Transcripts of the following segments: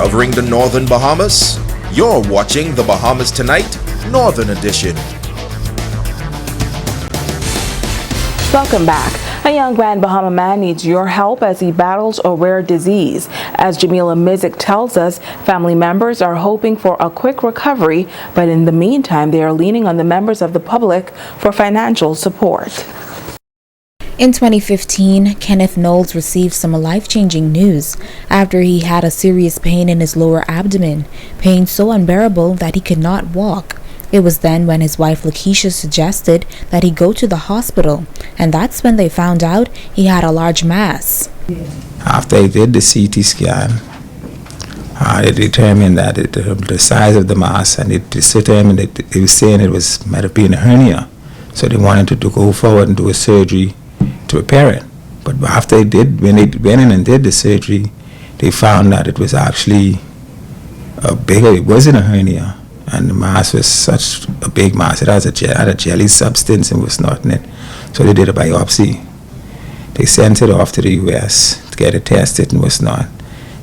covering the northern Bahamas? You're watching the Bahamas Tonight, Northern Edition. Welcome back. A young Grand Bahama man needs your help as he battles a rare disease. As Jamila Mizik tells us, family members are hoping for a quick recovery, but in the meantime, they are leaning on the members of the public for financial support. In 2015, Kenneth Knowles received some life-changing news after he had a serious pain in his lower abdomen, pain so unbearable that he could not walk. It was then when his wife Lakeisha suggested that he go to the hospital, and that's when they found out he had a large mass. After I did the CT scan, they determined that the size of the mass, and it determined that they were saying it might have been a hernia. So they wanted to go forward and do a surgery to repair it. But after when they went in and did the surgery, they found that it was actually it wasn't a hernia. And the mass was such a big mass. It had a jelly substance and was not in it. So they did a biopsy. They sent it off to the U.S. to get it tested and was not.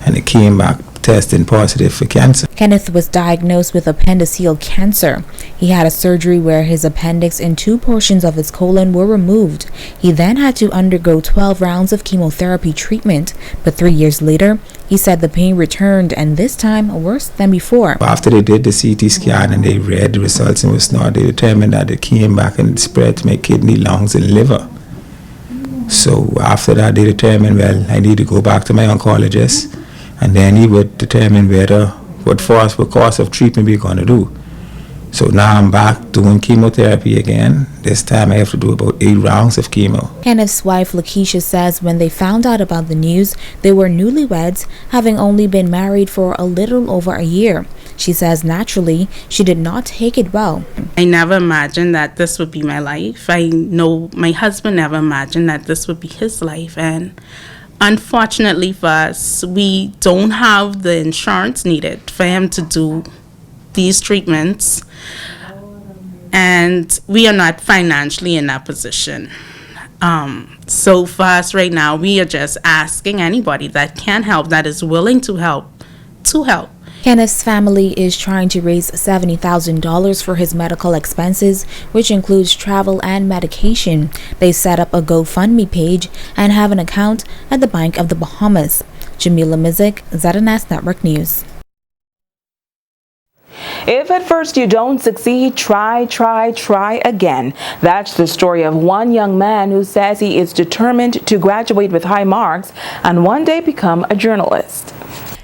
And it came back testing positive for cancer. Kenneth was diagnosed with appendiceal cancer. He had a surgery where his appendix and 2 portions of his colon were removed. He then had to undergo 12 rounds of chemotherapy treatment. But 3 years later, he said the pain returned, and this time worse than before. After they did the CT scan and they read the results and was not, they determined that it came back and spread to my kidney, lungs, and liver. So after that, they determined, well, I need to go back to my oncologist, and then he would determine what course of treatment we're going to do. So now I'm back doing chemotherapy again. This time I have to do about 8 rounds of chemo. Kenneth's wife Lakeisha says when they found out about the news, they were newlyweds, having only been married for a little over a year. She says naturally, she did not take it well. I never imagined that this would be my life. I know my husband never imagined that this would be his life. And unfortunately for us, we don't have the insurance needed for him to do these treatments, and we are not financially in that position. So for us right now, we are just asking anybody that can help, that is willing to help, to help. Kenneth's family is trying to raise $70,000 for his medical expenses, which includes travel and medication. They set up a GoFundMe page and have an account at the Bank of the Bahamas. Jamila Mizik, ZNS Network News. If at first you don't succeed, try again. That's the story of one young man who says he is determined to graduate with high marks and one day become a journalist.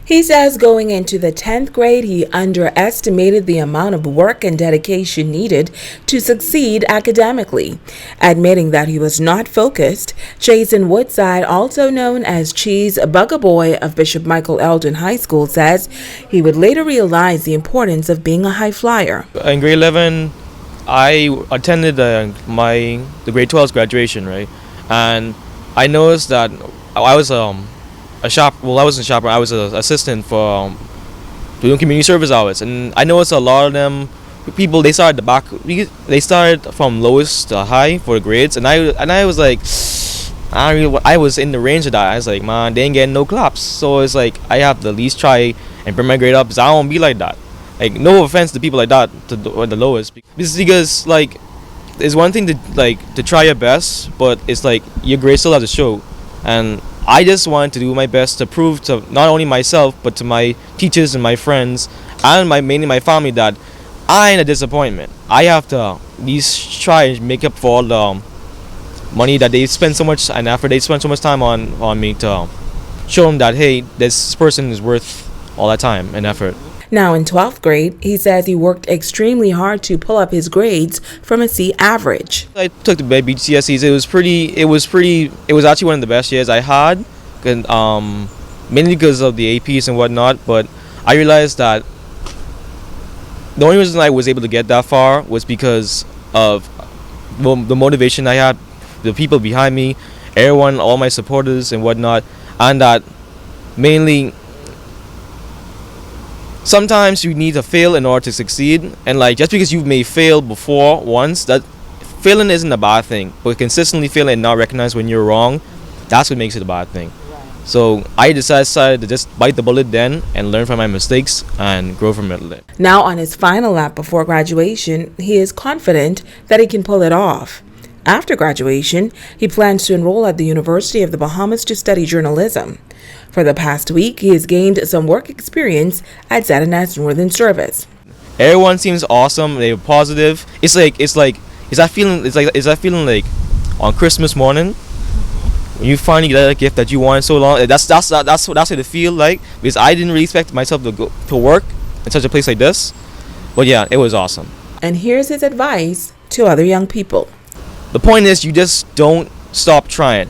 He says going into the 10th grade, he underestimated the amount of work and dedication needed to succeed academically. Admitting that he was not focused, Jason Woodside, also known as Cheese Buggaboy of Bishop Michael Eldon High School, says he would later realize the importance of being a high flyer. In grade 11, I attended the grade 12's graduation, right? And I noticed that I was I wasn't a shopper. I was an assistant for doing community service hours, and I noticed a lot of them people, they started they started from lowest to high for the grades, and I was like, I was in the range of that. I was like, man, they ain't getting no claps, so it's like I have to at least try and bring my grade up, because I don't be like that. Like, no offense to people like that, to the lowest, because like it's one thing to try your best, but it's like your grade still has to show. And I just wanted to do my best to prove to not only myself, but to my teachers and my friends and mainly my family that I ain't a disappointment. I have to at least try and make up for all the money that they spend so much and effort they spend so much time on me, to show them that, hey, this person is worth all that time and effort. Now in 12th grade, he says he worked extremely hard to pull up his grades from a C average. I took the BGCSEs. It was actually one of the best years I had, mainly because of the APs and whatnot. But I realized that the only reason I was able to get that far was because of the motivation I had, the people behind me, everyone, all my supporters and whatnot, and that mainly sometimes you need to fail in order to succeed. And like, just because you may fail before once, that failing isn't a bad thing, but consistently failing and not recognize when you're wrong, that's what makes it a bad thing. So I decided to just bite the bullet then and learn from my mistakes and grow from it. Now on his final lap before graduation, he is confident that he can pull it off. After graduation, he plans to enroll at the University of the Bahamas to study journalism. For the past week, he has gained some work experience at ZNS Northern Service. Everyone seems awesome. They're positive. Is that feeling like on Christmas morning when you finally get a gift that you wanted so long? That's what it feel like, because I didn't really expect myself to go to work in such a place like this. But yeah, it was awesome. And here's his advice to other young people. The point is, you just don't stop trying.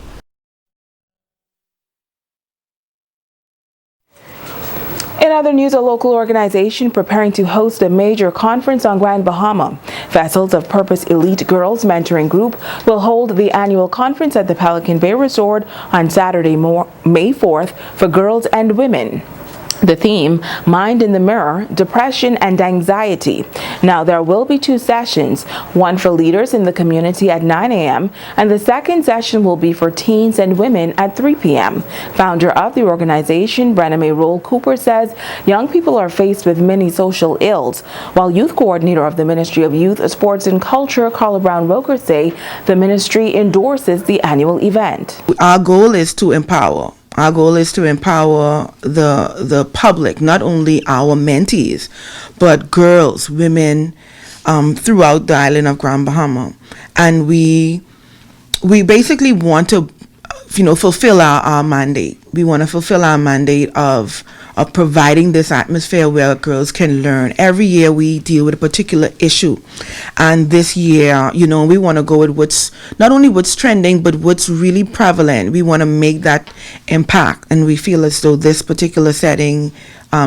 In other news, a local organization preparing to host a major conference on Grand Bahama. Vessels of Purpose Elite Girls Mentoring Group will hold the annual conference at the Pelican Bay Resort on Saturday, May 4th for girls and women. The theme, Mind in the Mirror, Depression and Anxiety. Now, there will be 2 sessions, one for leaders in the community at 9 a.m., and the second session will be for teens and women at 3 p.m. Founder of the organization, Brenna May Roll Cooper, says young people are faced with many social ills, while youth coordinator of the Ministry of Youth, Sports and Culture, Carla Brown Roker, say the ministry endorses the annual event. Our goal is to empower. Our goal is to empower the public, not only our mentees, but girls, women throughout the island of Grand Bahama. And we basically want to, fulfill our mandate. We want to fulfill our mandate of providing this atmosphere where girls can learn. Every year we deal with a particular issue, and this year, we want to go with what's not only what's trending, but what's really prevalent. We want to make that impact, and we feel as though this particular setting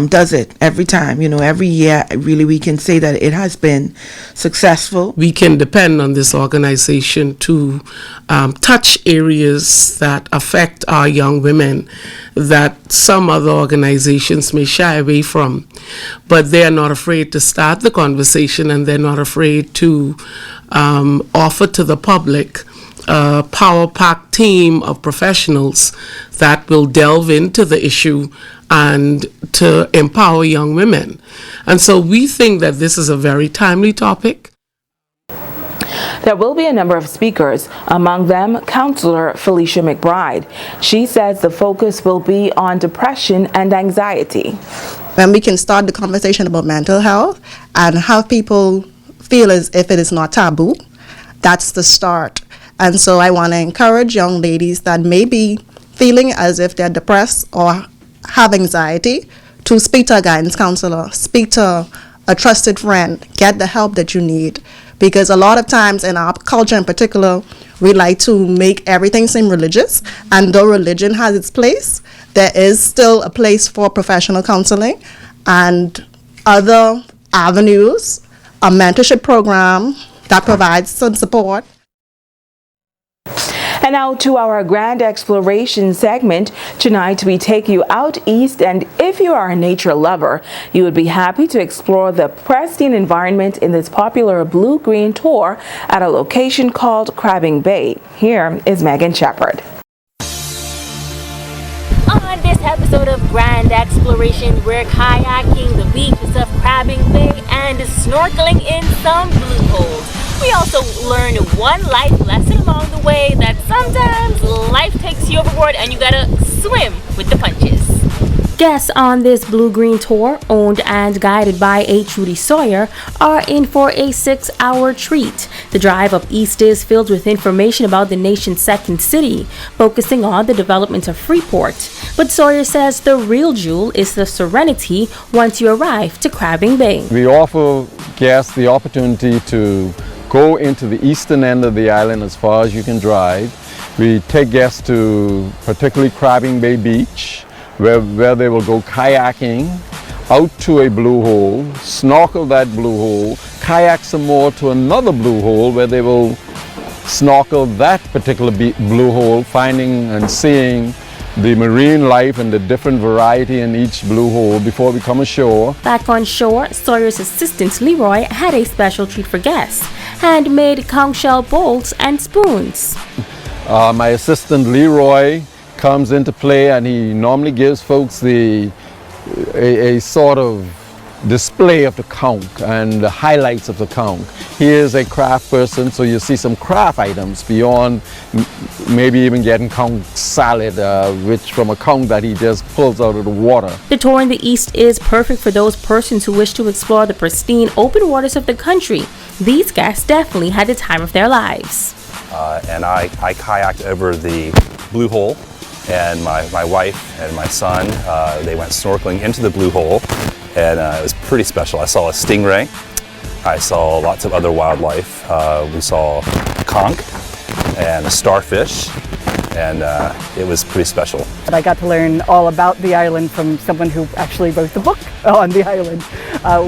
does it every time. Every year, really, we can say that it has been successful. We can depend on this organization to touch areas that affect our young women that some other organizations may shy away from. But they're not afraid to start the conversation, and they're not afraid to offer to the public a power-packed team of professionals that will delve into the issue and to empower young women. And so we think that this is a very timely topic. There will be a number of speakers, among them Counselor Felicia McBride. She says the focus will be on depression and anxiety. When we can start the conversation about mental health and how people feel as if it is not taboo, that's the start. And so I want to encourage young ladies that may be feeling as if they're depressed or have anxiety to speak to a guidance counselor, speak to a trusted friend, get the help that you need. Because a lot of times in our culture in particular, we like to make everything seem religious. And though religion has its place, there is still a place for professional counseling and other avenues, a mentorship program that provides some support. And now to our grand exploration segment. Tonight we take you out east, and if you are a nature lover, you would be happy to explore the pristine environment in this popular blue-green tour at a location called Crabbing Bay. Here is Megan Shepard. On this episode of Grand Exploration, we're kayaking the beaches of Crabbing Bay and snorkeling in some blue holes. We also learn one life lesson along the way, that sometimes life takes you overboard and you gotta swim with the punches. Guests on this blue-green tour, owned and guided by Trudy Sawyer, are in for a 6-hour treat. The drive up east is filled with information about the nation's second city, focusing on the development of Freeport. But Sawyer says the real jewel is the serenity once you arrive to Crabbing Bay. We offer guests the opportunity to go into the eastern end of the island as far as you can drive. We take guests to particularly Crabbing Bay Beach, where they will go kayaking out to a blue hole, snorkel that blue hole, kayak some more to another blue hole where they will snorkel that particular blue hole, finding and seeing the marine life and the different variety in each blue hole before we come ashore. Back on shore, Sawyer's assistant Leroy had a special treat for guests: handmade conch shell bowls and spoons. My assistant Leroy comes into play, and he normally gives folks a sort of display of the conch and the highlights of the conch. He is a craft person, so you see some craft items beyond maybe even getting conch salad, which from a conch that he just pulls out of the water. The tour in the East is perfect for those persons who wish to explore the pristine open waters of the country. These guests definitely had the time of their lives. And I kayaked over the Blue Hole, and my wife and my son, they went snorkeling into the Blue Hole, and it was pretty special. I saw a stingray, I saw lots of other wildlife. We saw conch and a starfish, and it was pretty special. I got to learn all about the island from someone who actually wrote the book on the island,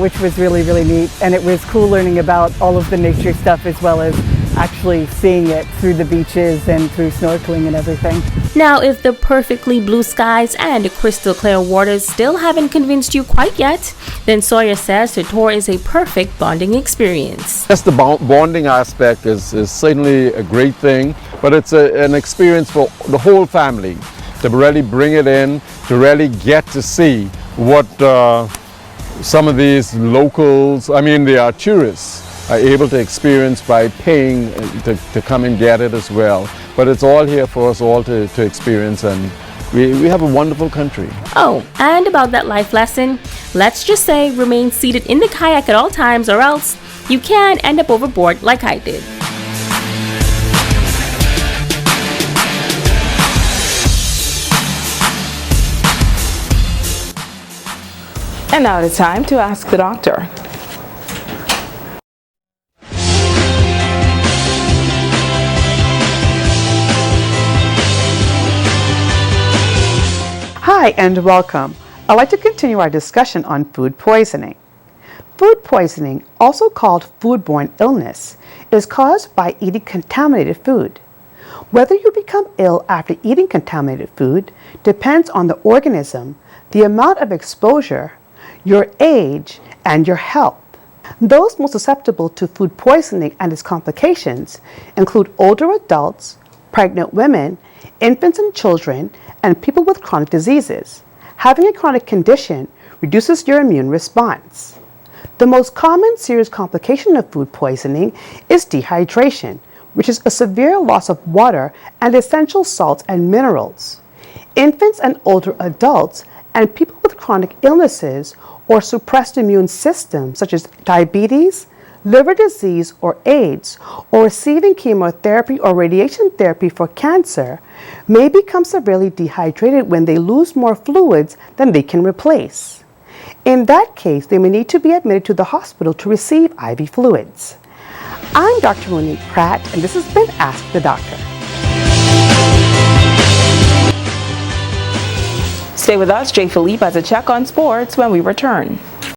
which was really, really neat. And it was cool learning about all of the nature stuff as well as actually seeing it through the beaches and through snorkeling and everything. Now, if the perfectly blue skies and crystal clear waters still haven't convinced you quite yet, then Sawyer says the tour is a perfect bonding experience. Just the bonding aspect is certainly a great thing, but it's an experience for the whole family to really bring it in, to really get to see what some of these locals, they are tourists, are able to experience by paying to come and get it as well. But it's all here for us all to experience, and we have a wonderful country. Oh, and about that life lesson, let's just say remain seated in the kayak at all times, or else you can end up overboard like I did. And now it's time to ask the doctor. Hi and welcome. I'd like to continue our discussion on food poisoning. Food poisoning, also called foodborne illness, is caused by eating contaminated food. Whether you become ill after eating contaminated food depends on the organism, the amount of exposure, your age, and your health. Those most susceptible to food poisoning and its complications include older adults, pregnant women, infants and children, and people with chronic diseases. Having a chronic condition reduces your immune response. The most common serious complication of food poisoning is dehydration, which is a severe loss of water and essential salts and minerals. Infants and older adults and people with chronic illnesses or suppressed immune systems such as diabetes, liver disease or AIDS, or receiving chemotherapy or radiation therapy for cancer may become severely dehydrated when they lose more fluids than they can replace. In that case, they may need to be admitted to the hospital to receive IV fluids. I'm Dr. Monique Pratt, and this has been Ask the Doctor. Stay with us, Jay Philippe, as a check on sports when we return.